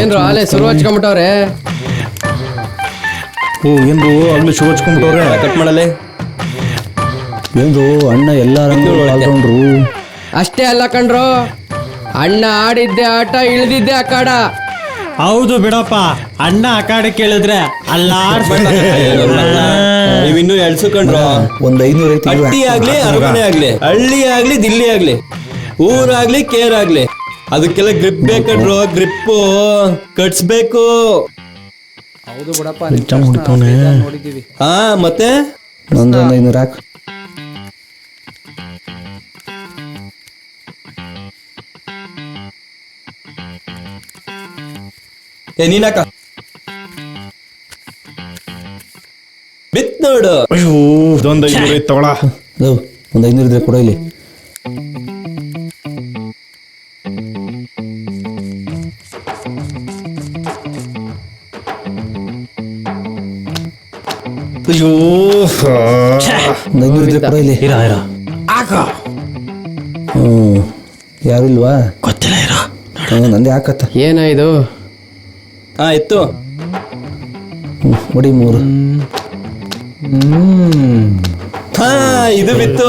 ಏನ್ರು ಆಲೆ ಶುರು ಹಚ್ಕೊಂಬಿಟ್ಟವ್ರೆ. ಏನ್ರು ಆಗ್ಲಿ shoe ಹಚ್ಕೊಂಡ್ಬಿಟ್ಟವ್ರೆ. Cut ಮಾಡಲೆ ಏನ್ರು ಅಣ್ಣ ಎಲ್ಲ ರಂಗಗಳು ಆಲ್ರೌಂಡ್ರು. ಅಷ್ಟೇ ಅಲ್ಲ ಕಣ್ರು, ಅಣ್ಣ ಆಡಿದ್ದೆ ಆಟ ಇಳ್ದಿದ್ದೆ ಅಖಾಡ. ಹೌದು ಬಿಡಪ್ಪ, ಅಣ್ಣ ಅಖಾಡ ಕೇಳಿದ್ರೆ ನೀವಿನ್ನೂ ಎಳ್ಸುಕೊಂಡ್ರು. ಒಂದ್ 500 ಐತಿ. ಹಟ್ಟಿ ಆಗ್ಲಿ ಅರಮನೆ ಆಗ್ಲಿ, ಹಳ್ಳಿ ಆಗ್ಲಿ ದಿಲ್ಲಿ ಆಗ್ಲಿ, ಊರಾಗ್ಲಿ ಕೇರ್ ಆಗ್ಲಿ, ಅದಕ್ಕೆಲ್ಲ ಗ್ರಿಪ್ ಬೇಕಂಡ್ರು. ಗ್ರಿಪ್ಪು ಕಟ್ಸ್ಬೇಕು. ಹೌದು ಬಿಡಪ್ಪ, ನೋಡಿದೀವಿ. ಹಾ ಮತ್ತೆ ಒಂದೊಂದು 500 ಹಾಕು. ನೀನಾಕ ಬಿತ್ ನೋಡು. ಅಯ್ಯೋ ಇದೊಂದು 500 ಐತಿ ತಗೊಳ. ಒಂದು 500 ಇದ್ರೆ ಕೊಡ ಇಲ್ಲಿ. ಅಯ್ಯೋ ಒಂದು 500 ಇದ್ರೆ ಕೊಡ ಇಲ್ಲಿ. ಯಾರು ಇಲ್ವಾ? ಗೊತ್ತಿಲ್ಲ ಇರೋ. ನಂದೇ ಹಾಕತ್ತ. ಏನ ಇದು? ಹಾ ಎತ್ತು ನೋಡಿ 3. ಹಾ ಇದು ಬಿತ್ತು.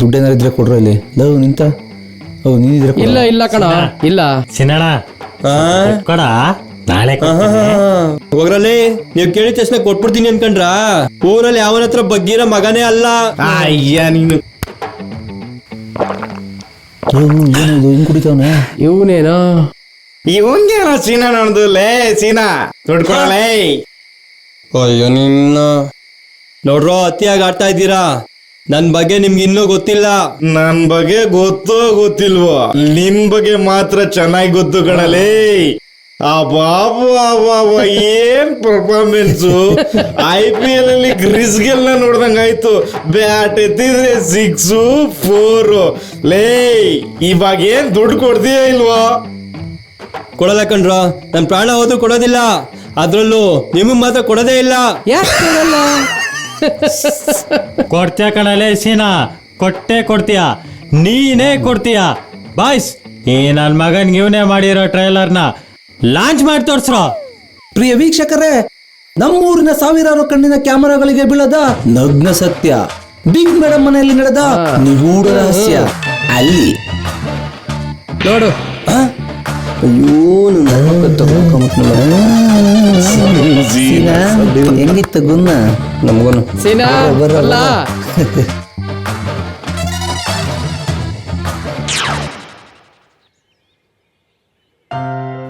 ದುಡ್ಡೇನಾರು ಇದ್ರೆ ಕೊಡ್ರ ಇಲ್ಲಿ. ಲವ್ ನಿಂತ. ಹೌದು ನೀನಿದ್ರೆ ಇಲ್ಲ ಇಲ್ಲ ಕಣ, ಇಲ್ಲ. ಸಿನಣ ಹಾ ಕೊಡ, ನಾಳೆ ಹೋಗ್ರಲ್ಲಿ. ನೀವ್ ಕೇಳಿದ ತಕ್ಷಣ ಕೊಟ್ಬಿಡ್ತೀನಿ ಅನ್ಕಂಡ್ರ? ಊರಲ್ಲಿ ಯಾವನ ಹತ್ರ ಬಗ್ಗಿರೋ ಮಗನೇ ಅಲ್ಲ. ಅಯ್ಯ ನೀನು ಏನಿದು ಹಿಂಗ್ ಕುಡಿತಾವನೆ? ಇವನೇನೋ ಇವಂಗೇನೋ ಸೀನಾ ನೋಡ್ದು. ಲೇ ಸೀನಾ ದುಡ್ಡು ಕೊಡಲೇ. ಅಯ್ಯೋ ನಿನ್ನ ನೋಡ್ರೋ, ಅತಿಯಾಗಿ ಆಡ್ತಾ ಇದ್ದೀರಾ. ನನ್ ಬಗ್ಗೆ ನಿಮ್ಗೆ ಇನ್ನೂ ಗೊತ್ತಿಲ್ಲ. ನನ್ ಬಗ್ಗೆ ಗೊತ್ತೋ ಗೊತ್ತಿಲ್ವೋ, ನಿನ್ ಬಗ್ಗೆ ಮಾತ್ರ ಚೆನ್ನಾಗಿ ಗೊತ್ತು ಕಣಲೇ. ಆ ಬಾಬು ಏನ್ ಪರ್ಫಾರ್ಮೆನ್ಸು. IPL ಅಲ್ಲಿ ಗ್ರಿಸ್ಗೆಲ್ಲ ನೋಡ್ದಂಗಾಯ್ತು. ಬ್ಯಾಟ್ ಎತ್ತಿದ್ರೆ 6, 4. ಲೇ ಇವಾಗ ಏನ್ ದುಡ್ಡು ಕೊಡ್ತೀಯ ಇಲ್ವೋ? ಕೊಡಲ್ಲ ಕಣ್ರೋ, ನನ್ ಪ್ರಾಣ ಹೋದ್ರು ಕೊಡೋದಿಲ್ಲ. ಅದ್ರಲ್ಲೂ ನಿಮಗ್ ಮಾತ್ರ ಕೊಡೋದೇ ಇಲ್ಲ. ಯಾಕೆ ಕೊಡಲ್ಲ? ಕೊಡ್ತೀಯ ಕಣಲೇ ಸೀನಾ, ಕೊಟ್ಟೆ ಕೊಡ್ತೀಯ, ನೀನೇ ಕೊಡ್ತೀಯ. ಬಾಯ್ಸ್, ಈ ನನ್ ಮಗನ್ ಇವನೇ ಮಾಡಿರೋ ಟ್ರೈಲರ್ನ ಲಾಂಚ್ ಮಾಡಿ ತೋರ್ಸ್ರೋ. ಪ್ರಿಯ ವೀಕ್ಷಕರೇ, ನಮ್ಮೂರಿನ ಸಾವಿರಾರು ಕಣ್ಣಿನ ಕ್ಯಾಮೆರಾಗಳಿಗೆ ಬೀಳದ ನಗ್ನ ಸತ್ಯ, ಬಿಗ್ ಮೇಡಮ್ ಮನೆಯಲ್ಲಿ ನಡೆದ ನಿಗೂಢ ರಹಸ್ಯ ಅಲ್ಲಿ ನೋಡು. ಹೆಂಗಿತ್ತು ಗುನ್ನ ನಮಗೋನು ಸೀನಾ ಅಲ್ಲ.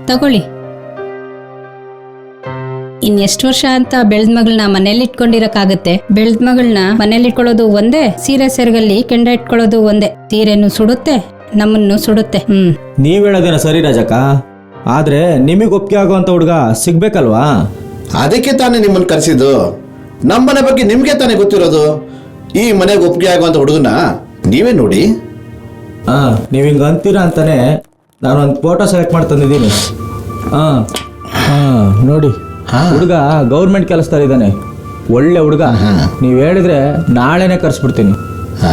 ತಗೊಳ್ಳಿ. ಇನ್ನೆಷ್ಟು ವರ್ಷ ಅಂತ ಬೆಳ್ದ ಮಗಳನ್ನ ಮನೇಲಿ ಇಟ್ಕೊಂಡಿರಕ್ಕಾಗತ್ತೆ? ಬೆಳ್ದ ಮಗಳನ್ನ ಮನೇಲಿ ಇಟ್ಕೊಳ್ಳೋದು ಒಂದೇ, ಸೀರೆ ಸೆರಗಲ್ಲಿ ಕೆಂಡ ಇಟ್ಕೊಳ್ಳೋದು ಒಂದೇ. ಸೀರೆನು ಸುಡುತ್ತೆ, ನಮ್ಮನ್ನು ಸುಡುತ್ತೆ. ನೀವ್ ಹೇಳೋದೇನ ಸರಿ ರಾಜಕ್ಕ, ಆದ್ರೆ ನಿಮಗೆ ಒಪ್ಪಿಗೆ ಆಗುವಂತ ಹುಡುಗ ಸಿಗ್ಬೇಕಲ್ವಾ? ಅದಕ್ಕೆ ತಾನೇ ನಿಮ್ಮನ್ನು ಕರೆಸಿದ್ದು. ನಮ್ಮನೆ ಬಗ್ಗೆ ನಿಮ್ಗೆ ತಾನೇ ಗೊತ್ತಿರೋದು. ಈ ಮನೆಗೆ ಒಪ್ಪಿಗೆ ಆಗುವಂತ ಹುಡುಗನ ನೀವೇ ನೋಡಿ. ನೀವ್ ಹಿಂಗ ಅಂತೀರಾ ಅಂತಾನೆ ನಾನು ಒಂದು ಫೋಟೋ ಸೆಲೆಕ್ಟ್ ಮಾಡಿ ತಂದಿದ್ದೀನಿ. ನೋಡಿ, ಹುಡುಗ ಗೌರ್ಮೆಂಟ್ ಕೆಲಸದಲ್ಲಿದ್ದಾನೆ, ಒಳ್ಳೆ ಹುಡುಗ. ನೀವ್ ಹೇಳಿದ್ರೆ ನಾಳೆನೆ ಕರ್ಸ್ಬಿಡ್ತೀನಿ.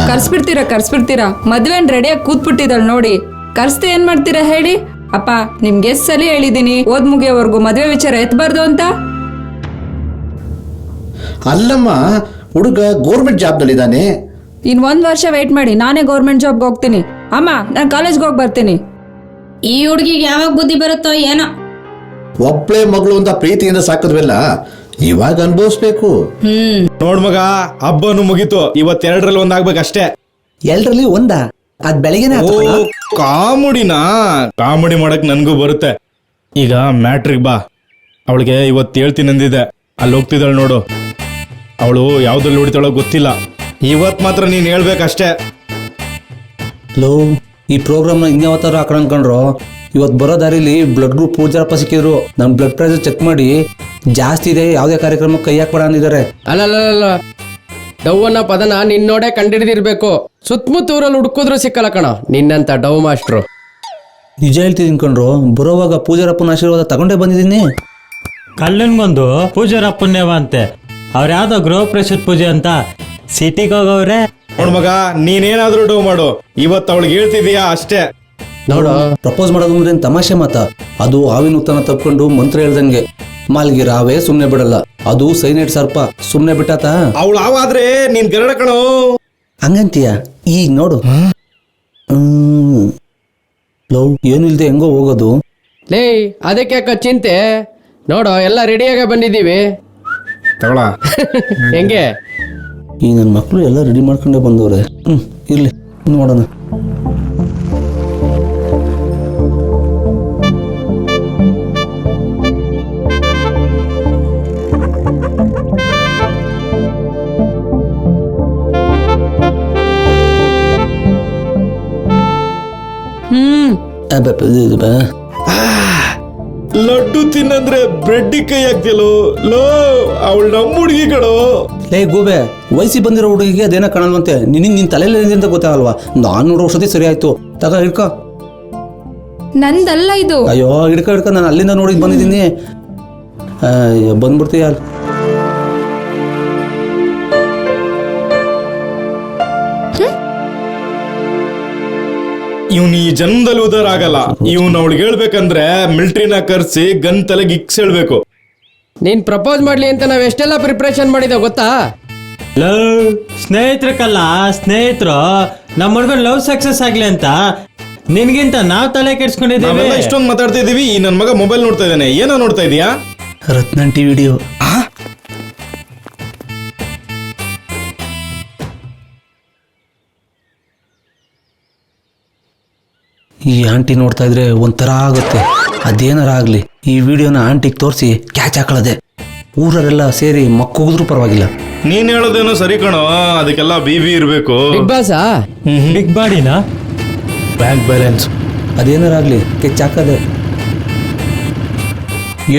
ಕರ್ಸ್ಬಿಡ್ತೀರಾ? ಮದ್ವೆನ್ ರೆಡಿಯಾಗಿ ಕೂತ್ಬಿಟ್ಟಿದ್ದಾಳೆ ನೋಡಿ. ಕರ್ಸ್ತೆ ಏನ್ ಮಾಡ್ತೀರಾ ಹೇಳಿ? ಅಪ್ಪ, ನಿಮ್ಗೆ ಎಷ್ಟ್ ಸಲ ಹೇಳಿದೀನಿ ಓದ್ ಮುಗಿಯೋವರೆಗೂ ಮದ್ವೆ ವಿಚಾರ ಎತ್ಬಾರ್ದು ಅಂತ. ಅಲ್ಲಮ್ಮ, ಹುಡುಗ ಗೌರ್ಮೆಂಟ್ ಜಾಬ್ ನಲ್ಲಿದ್ದಾನೆ. ಇನ್ 1 ವರ್ಷ ವೇಟ್ ಮಾಡಿ, ನಾನೇ ಗೌರ್ಮೆಂಟ್ ಜಾಬ್ಗೆ ಹೋಗ್ತೀನಿ. ಅಮ್ಮ, ನಾನು ಕಾಲೇಜ್ಗೆ ಹೋಗಿ ಬರ್ತೀನಿ. ಈ ಹುಡುಗಿಗೆ ಯಾವಾಗ ಬುದ್ಧಿ ಬರುತ್ತೋ ಏನೋ. ಒಬ್ಳೆ ಮಗಳು ಅಂತ ಪ್ರೀತಿಯಿಂದ ಸಾಕಿದ್ವೆಲ್ಲ ಇವಾಗ ಅನುಭವಿಸ್ಬೇಕು. ನೋಡ್ ಮಗ, ಹಬ್ಬನು ಮುಗೀತು. ಇವತ್ತೆರಡರಲ್ಲಿ ಒಂದಾಗ್ಬೇಕಷ್ಟೇ. 2ರಲ್ಲಿ ಒಂದ? ಅದ್ ಬೆಳಗ್ಗೆನೆ ಕಾಮಿಡಿ ಮಾಡಕ್ ನನ್ಗೂ ಬರುತ್ತೆ. ಈಗ ಮ್ಯಾಟ್ರಿಗ್ ಬಾ. ಅವಳಿಗೆ ಇವತ್ತು ಹೇಳ್ತೀನಿ ಅಂದಿದೆ, ಅಲ್ಲಿ ಹೋಗ್ತಿದ್ದಾಳೆ ನೋಡು. ಅವಳು ಯಾವ್ದ್ರಲ್ಲಿ ಹೊಡಿತಾಳೋ ಗೊತ್ತಿಲ್ಲ. ಇವತ್ ಮಾತ್ರ ನೀನ್ ಹೇಳ್ಬೇಕಷ್ಟೇ. ಲೋ, ಈ ಪ್ರೋಗ್ರಾಮ್ನ ಇನ್ಯಾವತ್ತಾರ ಹಾಕೊಂಡ್ರು. ಇವತ್ತು ಬರೋ ದಾರಿಲಿ ಬ್ಲಡ್ ಗ್ರೂಪ್ ಪೂಜಾರಪ್ಪ ಸಿಕ್ಕಿದ್ರು. ನಮ್ ಬ್ಲಡ್ ಪ್ರೆಷರ್ ಚೆಕ್ ಮಾಡಿ ಜಾಸ್ತಿ ಇದೆ, ಯಾವುದೇ ಕಾರ್ಯಕ್ರಮ ಕೈ ಹಾಕ್ಬೇಡ ಅಂದಿದ್ದಾರೆ. ಅಲ್ಲ, ಡವ್ ಅನ್ನೋ ಪದನ ನಿನ್ನೋಡೆ ಕಂಡಿಡಿದಿರ್ಬೇಕು. ಸುತ್ತಮುತ್ತ ಊರಲ್ಲಿ ಹುಡುಕಿದ್ರು ಸಿಕ್ಕಲ್ಲ ಕಣ ನಿನ್ನಂತ ಡವ್ ಮಾಸ್ಟ್ರು. ನಿಜ ಹೇಳ್ತಿದ್ದೀನಿ ಕಣ್ರು, ಬರೋವಾಗ ಪೂಜಾರಪ್ಪನ ಆಶೀರ್ವಾದ ತಗೊಂಡೇ ಬಂದಿದ್ದೀನಿ. ಕಲ್ಲನ್ಗೊಂದು ಪೂಜಾರ ಪುಣ್ಯವ ಅಂತೆ. ಅವ್ರ ಯಾವ್ದೋ ಗೃಹ ಪ್ರವೇಶದ ಪೂಜೆ ಅಂತ ಸಿಟಿಗೆ ಹೋಗವ್ರೆ. ನೋಡ್ ಮಗ, ನೀನೇನಾದ್ರೂ ಡವ್ ಮಾಡು, ಇವತ್ತು ಅವಳಿಗೆ ಹೇಳ್ತಿದೀಯಾ ಅಷ್ಟೇ. ನೋಡು ಪ್ರಪೋಸ್ ಮಾಡೋದು ಅಂದ್ರೆ ಏನ್ ತಮಾಷೆ ಮಾತಾ? ಅದು ಹಾವಿನ ಉತ್ತನ ತಪ್ಕೊಂಡು ಮಂತ್ರ ಹೇಳ್ದಂಗೆ. ಮಾಲ್ಗಿ ರಾವೇ ಸುಮ್ನೆ ಬಿಡಲ್ಲ, ಅದು ಸೈನೈಡ್ ಸರ್ಪ, ಸುಮ್ನೆ ಬಿಟ್ಟಾತ. ಅವಳು ಆವಾದ್ರೆ ನೀನ್ ಗರಡ ಕಣೋ. ಹಂಗಂತೀಯ? ಈಗ ನೋಡು. ಲವ್ ಏನು ಇಲ್ದೆ ಹೆಂಗೋ ಹೋಗೋದು. ಲೇ ಅದಕ್ಕೆ ಯಾಕ ಚಿಂತೆ? ನೋಡು ಎಲ್ಲ ರೆಡಿಯಾಗ ಬಂದಿದ್ದೀವಿ. ತಗೊಳ. ಹೆಂಗೆ? ಈ ನನ್ನ ಮಕ್ಕಳು ಎಲ್ಲ ರೆಡಿ ಮಾಡ್ಕೊಂಡೇ ಬಂದವ್ರೆ. ಇರ್ಲಿ ನೋಡೋಣ. ಲಡ್ಡು ತಿನ್ನಂದ್ರೆ ಬ್ರೆಡ್ ಕೈ ಹಾಕ್ತಿಯಲ್ಲೋ. ಲೋ ಅವಳು ನಮ್ಮ ಹುಡುಗಿ ಕಣೋ. ಲೇ ಗೂಬೆ, ವಯಸ್ಸಿ ಬಂದಿರೋ ಹುಡುಗಿಗೆ ಅದೇನ ಕಾಣಲ್ವಂತೆ. ನಿನಗೆ ನಿನ್ ತಲೆಯಲ್ಲಿ ಅಂತ ಗೊತ್ತಾಗಲ್ವಾ? ನಾನು ನೋಡೋ ಔಷಧಿ ಸರಿ ಆಯ್ತು. ತಗ ಹಿಡ್ಕೊ. ನಂದಲ್ಲ ಇದು. ಅಯ್ಯೋ ಹಿಡ್ಕೊ ಹಿಡ್ಕೊ, ನಾನು ಅಲ್ಲಿಂದ ನೋಡಿ ಬಂದಿದ್ದೀನಿ. ಬಂದ್ಬಿಡ್ತೀಯ. ಇವ್ನು ಈ ಜನ್ಮದಲ್ಲಿ ಉದಾರ ಆಗಲ್ಲ. ಇವ್ನು ಅವಳಿಗೆ ಹೇಳ್ಬೇಕಂದ್ರೆ ಮಿಲ್ಟ್ರಿನ ಕರ್ಸಿ ಗನ್ ತಲೆಗೆ ಇಕ್ಸ್ ಹೇಳ್ಬೇಕು. ನೀನ್ ಪ್ರಪೋಸ್ ಮಾಡ್ಲಿ ಅಂತ ನಾವ್ ಎಷ್ಟೆಲ್ಲ ಪ್ರಿಪ್ರೇಷನ್ ಮಾಡಿದ ಗೊತ್ತಾ? ಲವ್ ಸ್ನೇಹಿತರಕ್ಕಲ್ಲ, ಸ್ನೇಹಿತರು ನಮ್ಮ ಹುಡುಗನ್ ಲವ್ ಸಕ್ಸಸ್ ಆಗ್ಲಿ ಅಂತ ನಿನ್ಗಿಂತ ನಾವ್ ತಲೆ ಕೆಡ್ಸ್ಕೊಂಡಿದ್ದೀವಿ. ನಾವೆಲ್ಲ ಇಷ್ಟೊಂದು ಮಾತಾಡ್ತಾ ಇದೀವಿ, ಈ ನನ್ ಮಗ ಮೊಬೈಲ್ ನೋಡ್ತಾ ಇದ್ದಾನೆ. ಏನೋ ನೋಡ್ತಾ ಇದೀಯಾ? Ratnan T video. ಈ ಆಂಟಿ ನೋಡ್ತಾ ಇದ್ರೆ ಒಂಥರ ಆಗುತ್ತೆ. ಅದೇನಾರ ಆಗ್ಲಿ, ಈ ವಿಡಿಯೋನ ಆಂಟಿಗೆ ತೋರಿಸಿ ಕ್ಯಾಚ್ ಹಾಕೊಳ್ಳದೆ. ಊರರೆಲ್ಲ ಸೇರಿ ಮಕ್ಕೂಗಿದ್ರು ಪರವಾಗಿಲ್ಲ. ನೀನ್ ಹೇಳೋದೇನೋ ಸರಿ ಕಣೋ, ಅದಕ್ಕೆಲ್ಲ ಬಿಬಿ ಇರ್ಬೇಕು. ಬಿಗ್ ಬಾಸಾ? ಬಿಗ್ ಬಾಡಿನ ಬ್ಯಾಂಕ್ ಬ್ಯಾಲೆನ್ಸ್ ಅದೇನಾರ ಆಗ್ಲಿ ಕೆಚ್ ಹಾಕದೆ.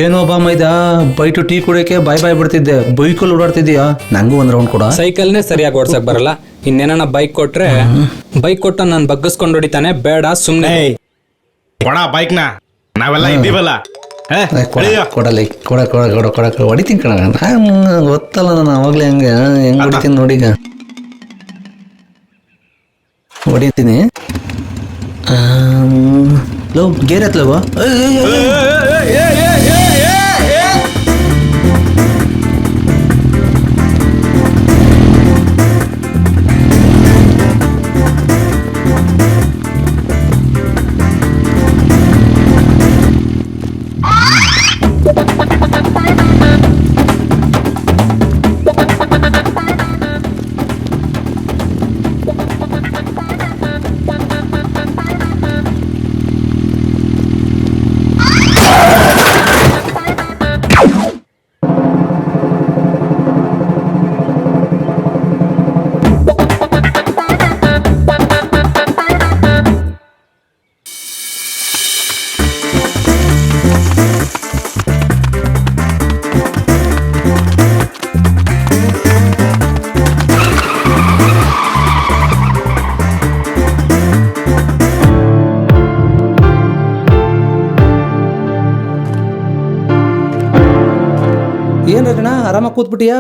ಏನೋ ಬಾ ಮೈದಾ, ಬೈಟು ಟೀ ಕುಡಿಯೋಕೆ ಬಾಯ್ ಬಿಡ್ತಿದ್ದೆ, ಬೈಕಲ್ಲಿ ಓಡಾಡ್ತಿದ್ದೀಯಾ? ನಂಗೂ ಒಂದ್ ರೌಂಡ್ ಕೊಡ. ಸೈಕಲ್ನೇ ಸರಿಯಾಗಿ ಓಡ್ಸಕ್ ಬರಲ್ಲ, ಇನ್ನೇನ ಬೈಕ್ ಕೊಟ್ರೆ ಬೈಕ್ ಕೊಟ್ಟ ನಾನು ಬಗ್ಗಿಸ್ಕೊಂಡು ಹೊಡಿತಾನೆ. ಬೇಡ ಸುಮ್ನೆ ಕೊಡ ಬೈಕ್ನ, ನಾವೆಲ್ಲ ಇದ್ದೀವಲ್ಲ. ಕೊಡಲಿ ಕೊಡ ಕೊಡ ಕೊಡ ಕೊಡ ಹೊಡಿತೀನಿ ಕಣ. ಗೊತ್ತಲ್ಲ ನಾನು ಅವಾಗ್ಲೇ ಹೆಂಗೆ ಹೊಡಿತೀನಿ ನೋಡೀಗ. ಹೊಡಿತೀನಿ. ಲೋ ಗೇರ್ ಎತ್ತಲವ? ಏನ ಆರಾಮಾಗಿ ಕೂತ್ಬಿಟ್ಟಿಯಾ?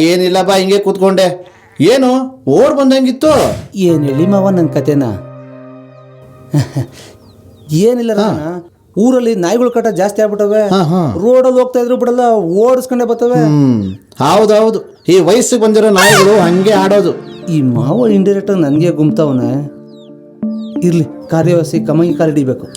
ಏನಿಲ್ಲ ಬಾ, ಹಿಂಗೆ ಕೂತ್ಕೊಂಡೆ. ಏನು ಓಡ್ ಬಂದಂಗಿತ್ತು? ಏನ್ ಹೇಳಿ ಮಾವ ನನ್ನ ಕತೆನ? ಏನಿಲ್ಲ ರಾಣ, ಊರಲ್ಲಿ ನಾಯಿಗಳ ಕಾಟ ಜಾಸ್ತಿ ಆಗ್ಬಿಟ್ಟವೆ. ರೋಡಲ್ಲಿ ಹೋಗ್ತಾ ಇದ್ರು ಬಿಡಲ್ಲ, ಓಡಿಸ್ಕೊಂಡೆ ಬರ್ತವೆ. ಹೌದೌದು, ಈ ವಯಸ್ಸಿಗೆ ಬಂದಿರೋ ನಾಯಿಗಳು ಹಂಗೆ ಆಡೋದು. ಈ ಮಾವ ಇಂಡೈರೆಕ್ಟ್ ಆಗಿ ನನಗೆ ಗುಮ್ತಾವನೆ. ಇರ್ಲಿ, ಕಾರ್ಯವಾಸಿ ಕಮಂಗಿ ಕಾಲಿಡಿಬೇಕು.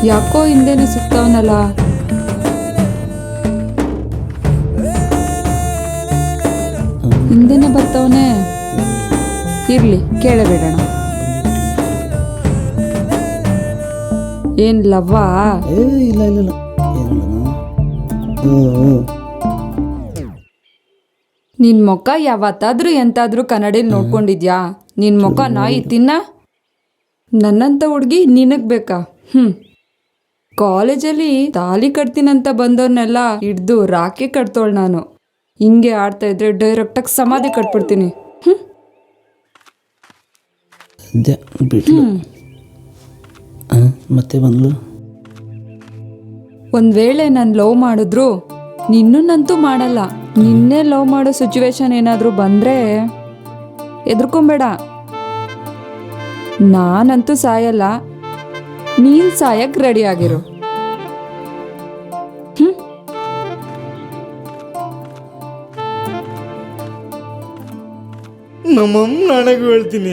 ಯಾಕೋ ಹಿಂದೆನೆ ಸಿಗ್ತಾವನಲ್ಲ. ಹಿಂದೆನೆ ಬರ್ತಾವನೆ. ಇರ್ಲಿ, ಕೇಳಬೇಡಣ. ಏನ್ ಲವ್ವಾ? ಇಲ್ಲ ಇಲ್ಲ ಇಲ್ಲ ನಿನ್ ಮುಖ ಯಾವತ್ತಾದ್ರೂ ಎಂತಾದ್ರೂ ಕನ್ನಡಿಲ್ ನೋಡ್ಕೊಂಡಿದ್ಯಾ? ನಿನ್ ಮುಖ ನಾಯಿ ತಿನ್ನ. ನನ್ನಂತ ಹುಡ್ಗಿ ನಿನಗ್ ಬೇಕಾ? ಕಾಲೇಜಲ್ಲಿ ತಾಲಿ ಕಟ್ತೀನಂತ ಬಂದವ್ರನ್ನೆಲ್ಲ ಹಿಡ್ದು ರಾಖಿ ಕಟ್ತೋಳ್ ನಾನು. ಹಿಂಗೆ ಆಡ್ತಾ ಇದ್ರೆ ಡೈರೆಕ್ಟಾಗಿ ಸಮಾಧಿ ಕಟ್ಬಿಡ್ತೀನಿ. ಬಿಟ್ಲು ಮತ್ತೆ ಬಂದ್ಲು. ಒಂದ್ ವೇಳೆ ನಾನು ಲವ್ ಮಾಡಿದ್ರು ನಿನ್ನನ್ನಂತೂ ಮಾಡಲ್ಲ. ನಿನ್ನೆ ಲವ್ ಮಾಡೋ ಸಿಚುವೇಶನ್ ಏನಾದ್ರೂ ಬಂದ್ರೆ ಎದ್ರುಕೊಂಬೇಡ. ನಾನಂತೂ ಸಾಯಲ್ಲ, ನೀನ್ ಸಾಯಕ್ ರೆಡಿ ಆಗಿರು. ನಮ್ಮಮ್ಮ ನನಗೂ ಹೇಳ್ತೀನಿ.